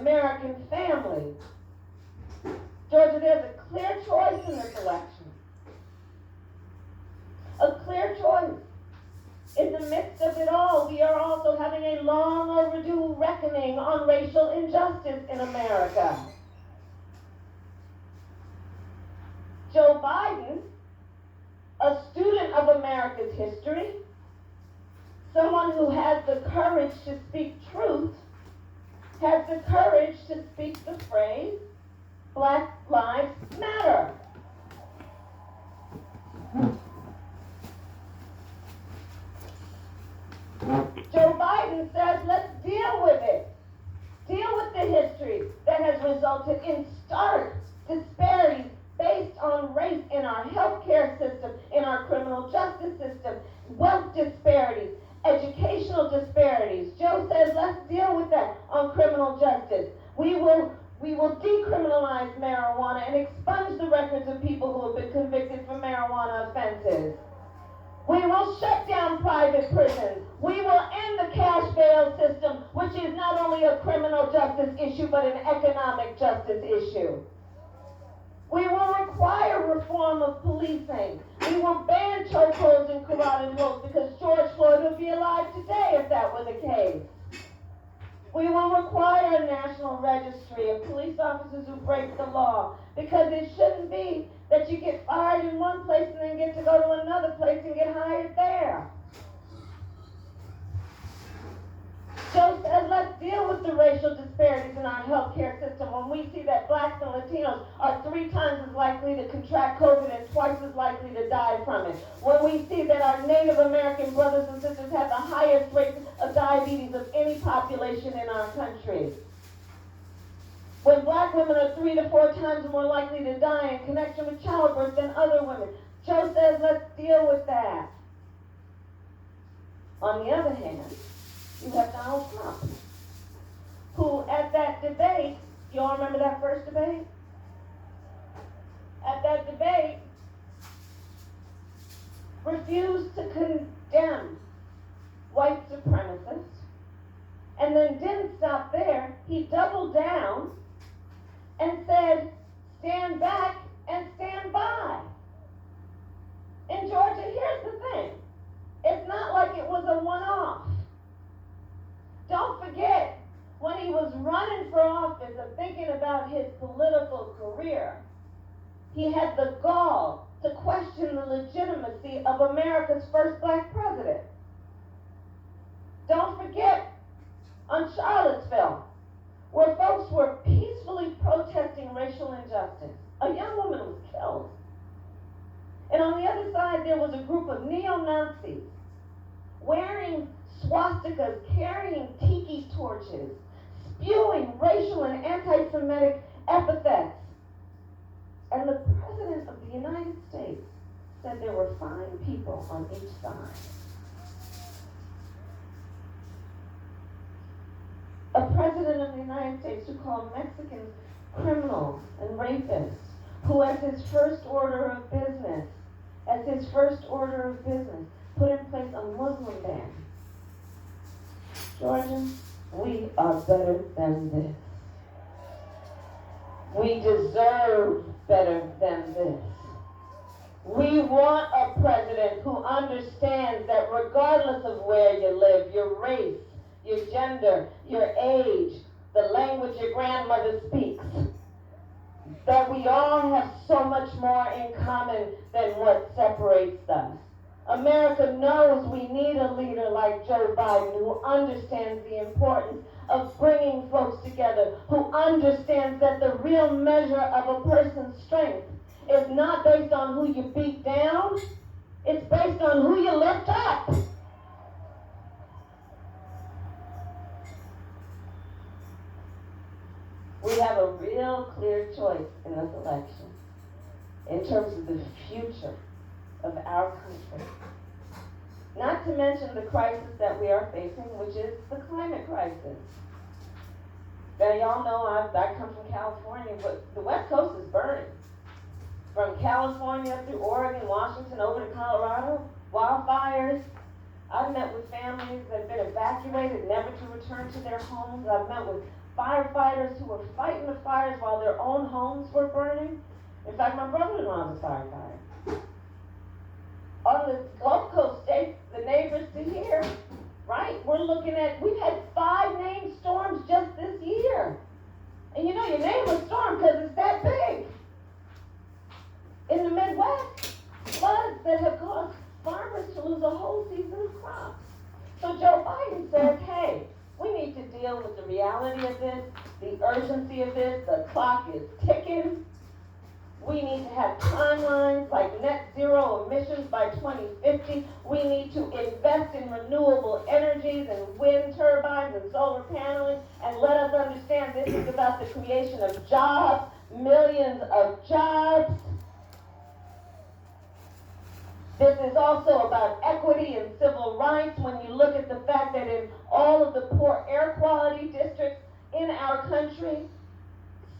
American family. Georgia, there's a clear choice in this election. A clear choice. In the midst of it all, we are also having a long overdue reckoning on racial injustice in America. Joe Biden, a student of America's history, someone who has the courage to speak truth, has the courage to speak the phrase, Black Lives Matter. Joe Biden says, let's deal with it. Deal with the history that has resulted in stark disparities based on race in our healthcare system, in our criminal justice system, wealth disparities, educational disparities. Joe says, let's deal with that on criminal justice. We will decriminalize marijuana and expunge the records of people who have been convicted for marijuana offenses. We will shut down private prisons. We will end the cash bail system, which is not only a criminal justice issue, but an economic justice issue. We will require reform of policing. We will ban chokeholds and carotid holds because George Floyd would be alive today if that were the case. We will require a national registry of police officers who break the law because it shouldn't be that you get fired in one place and then get to go to another place and get hired there. Joe says, let's deal with the racial disparities in our healthcare system when we see that blacks and Latinos are 3 times as likely to contract COVID and twice as likely to die from it. When we see that our Native American brothers and sisters have the highest rate of diabetes of any population in our country. When black women are 3 to 4 times more likely to die in connection with childbirth than other women. Joe says, let's deal with that. On the other hand, you have Donald Trump, who at that debate, you all remember that first debate? At that debate, refused to condemn white supremacists, and then didn't stop there. He doubled down and said, stand back and stand by. In Georgia, here's the thing. It's not like it was a one-off. Don't forget, when he was running for office and thinking about his political career, he had the gall to question the legitimacy of America's first black president. Don't forget, on Charlottesville, where folks were peacefully protesting racial injustice, a young woman was killed. And on the other side, there was a group of neo-Nazis wearing swastikas, carrying tiki torches, spewing racial and anti-Semitic epithets. And the President of the United States said there were fine people on each side. A President of the United States who called Mexicans criminals and rapists, who as his first order of business, put in place a Muslim ban. Georgia, we are better than this. We deserve better than this. We want a president who understands that regardless of where you live, your race, your gender, your age, the language your grandmother speaks, that we all have so much more in common than what separates us. America knows we need a leader like Joe Biden who understands the importance of bringing folks together, who understands that the real measure of a person's strength is not based on who you beat down, it's based on who you lift up. We have a real clear choice in this election in terms of the future of our country. Not to mention the crisis that we are facing, which is the climate crisis. Now, y'all know I come from California, but the West Coast is burning. From California through Oregon, Washington, over to Colorado, wildfires. I've met with families that have been evacuated, never to return to their homes. I've met with firefighters who were fighting the fires while their own homes were burning. In fact, my brother-in-law was a firefighter. On the Gulf Coast states, the neighbors to here, right? We've had 5 named storms just this year. And you know you name a storm because it's that big. In the Midwest, floods that have caused farmers to lose a whole season of crops. So Joe Biden says, hey, we need to deal with the reality of this, the urgency of this, the clock is ticking. We need to have timelines like net zero emissions by 2050. We need to invest in renewable energies and wind turbines and solar paneling, and let us understand this is about the creation of jobs, millions of jobs. This is also about equity and civil rights when you look at the fact that in all of the poor air quality districts in our country,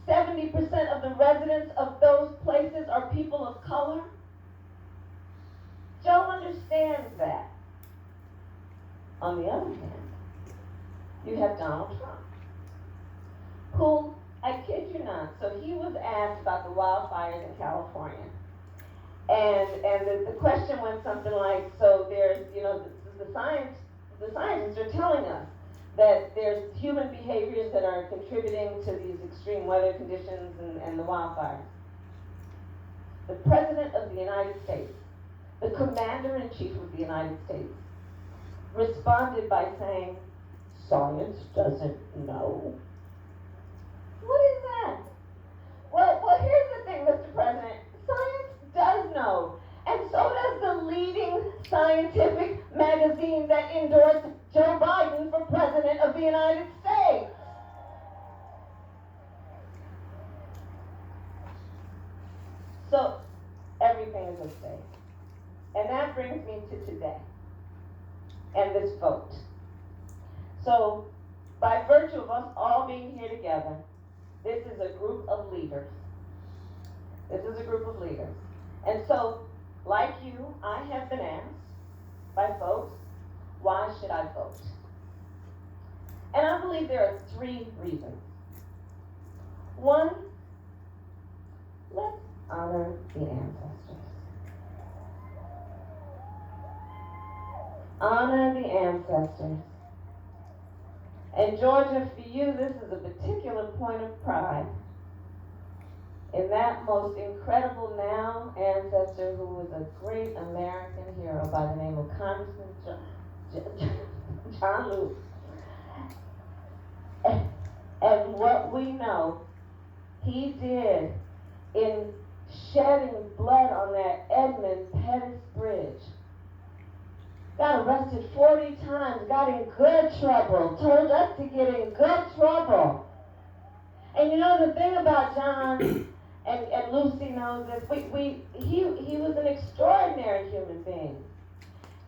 70% of the residents of those places are people of color. Joe understands that. On the other hand, you have Donald Trump, who, I kid you not, so he was asked about the wildfires in California. And the question went something like, so there's, the scientists are telling us that there's human behaviors that are contributing to these extreme weather conditions and the wildfires. The President of the United States, the Commander-in-Chief of the United States, responded by saying, science doesn't know. What is that? Well, here's the thing, Mr. President. Science does know. And so does the leading scientific magazine that endorsed Joe Biden for President of the United States. So, everything is at stake. And that brings me to today and this vote. So, by virtue of us all being here together, this is a group of leaders. This is a group of leaders. And so, like you, I have been asked by folks, why should I vote? And I believe there are 3 reasons. 1, let's honor the ancestors. Honor the ancestors. And Georgia, for you, this is a particular point of pride. In that most incredible now ancestor who was a great American hero by the name of Congressman John Lewis. And what we know he did in shedding blood on that Edmund Pettus Bridge. Got arrested 40 times, got in good trouble, told us to get in good trouble. And you know the thing about John, and Lucy knows this, he was an extraordinary human being.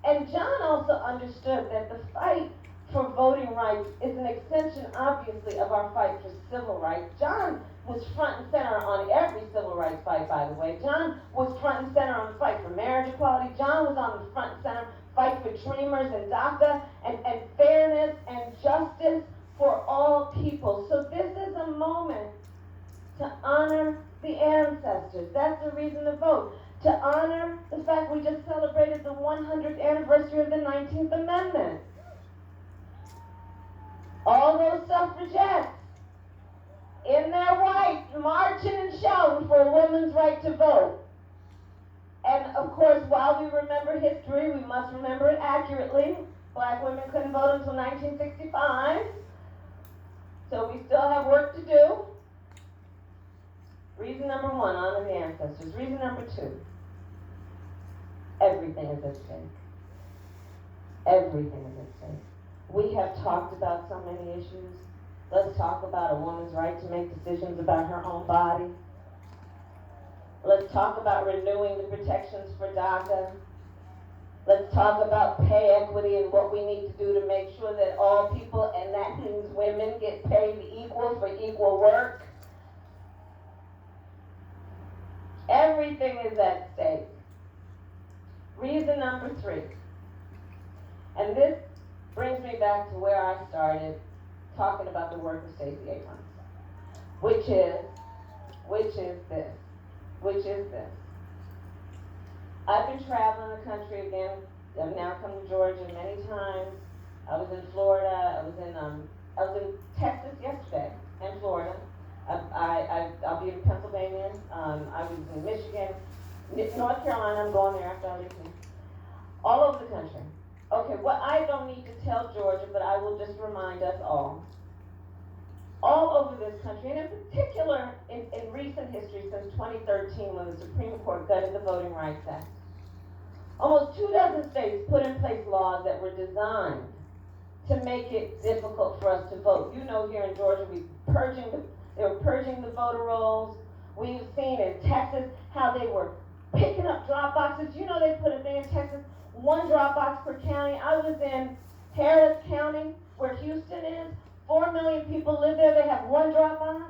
And John also understood that the fight for voting rights is an extension, obviously, of our fight for civil rights. John was front and center on every civil rights fight, by the way. John was front and center on the fight for marriage equality. John was on the front and center fight for Dreamers and DACA and fairness and justice for all people. So this is a moment to honor the ancestors. That's the reason to vote. To honor the fact we just celebrated the 100th anniversary of the 19th Amendment. All those suffragettes in their white, marching and shouting for a woman's right to vote. And of course, while we remember history, we must remember it accurately. Black women couldn't vote until 1965. So we still have work to do. Reason number 1, honor the ancestors. Reason number 2, everything is at stake. Everything is at stake. We have talked about so many issues. Let's talk about a woman's right to make decisions about her own body. Let's talk about renewing the protections for DACA. Let's talk about pay equity and what we need to do to make sure that all people, and that means women, get paid equal for equal work. Everything is at stake. Reason number 3. And this brings me back to where I started talking about the work of Stacey Abrams, which is this. I've been traveling the country again. I've now come to Georgia many times. I was in Florida. I was in Texas yesterday and Florida. I'll be in Pennsylvania. I was in Michigan, North Carolina. I'm going there after I leave here. All over the country. Okay, well, I don't need to tell Georgia, but I will just remind us all over this country, and in particular in recent history since 2013 when the Supreme Court gutted the Voting Rights Act. Almost 24 states put in place laws that were designed to make it difficult for us to vote. You know, here in Georgia, they were purging the voter rolls. We've seen in Texas how they were picking up drop boxes. You know, they put a thing in Texas, 1 drop box per county. I was in Harris County, where Houston is. 4 million people live there. They have 1 drop box.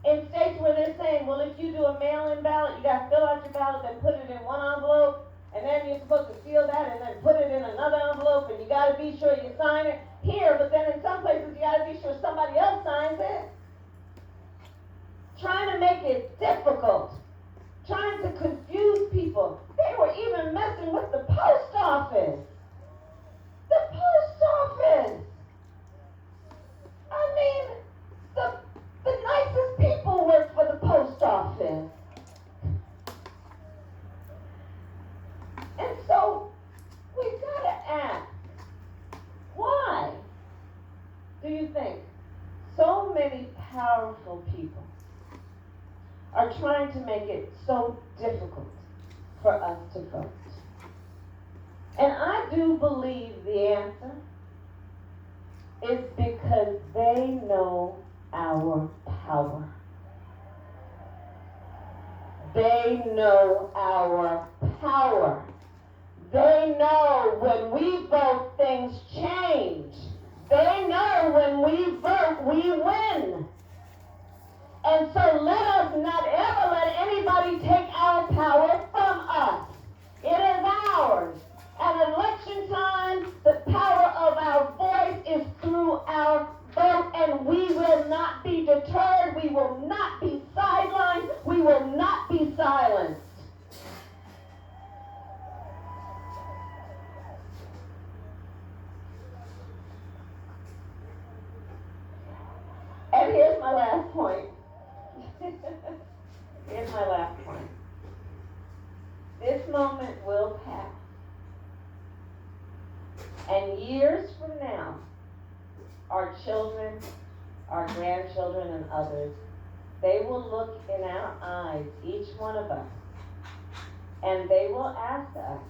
In states where they're saying, well, if you do a mail-in ballot, you got to fill out your ballot, then put it in 1 envelope, and then you're supposed to seal that and then put it in another envelope, and you got to be sure you sign it here, but then in some places you got to be sure somebody else signs it. Trying to make it difficult. Trying to confuse people. They were even messing with the post office. The post office. I mean, the nicest people work for the post office. And so, we've got to ask, why do you think so many powerful people are trying to make it so difficult for us to vote? And I do believe the answer is because they know our power. They know our power. They know when we vote, things change. They know when we vote, we win. And so let us not ever let anybody take our power from us. It is ours. At election time, the power of our voice is through our vote, and we will not be deterred. We will not be sidelined. We will not be silenced. And here's my last point. Here's my last point. This moment will pass. And years from now, our children, our grandchildren, and others, they will look in our eyes, each one of us, and they will ask us,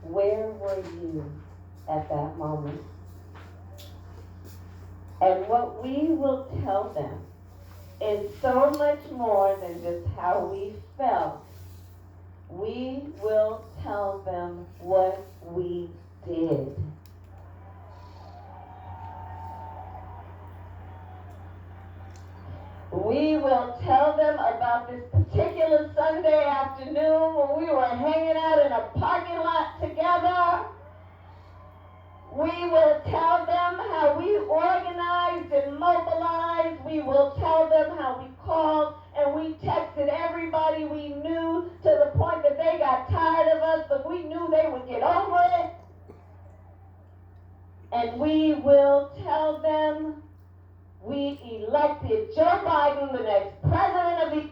where were you at that moment? And what we will tell them is so much more than just how we felt. We will tell them what we did. We will tell them about this particular Sunday afternoon when we were hanging out in a parking lot together. We will tell them how we organized and mobilized. We will tell them how we called and we texted everybody we knew to the point that they got tired of us, but we knew they would get over it. And we will tell them we elected Joe Biden, the next president of the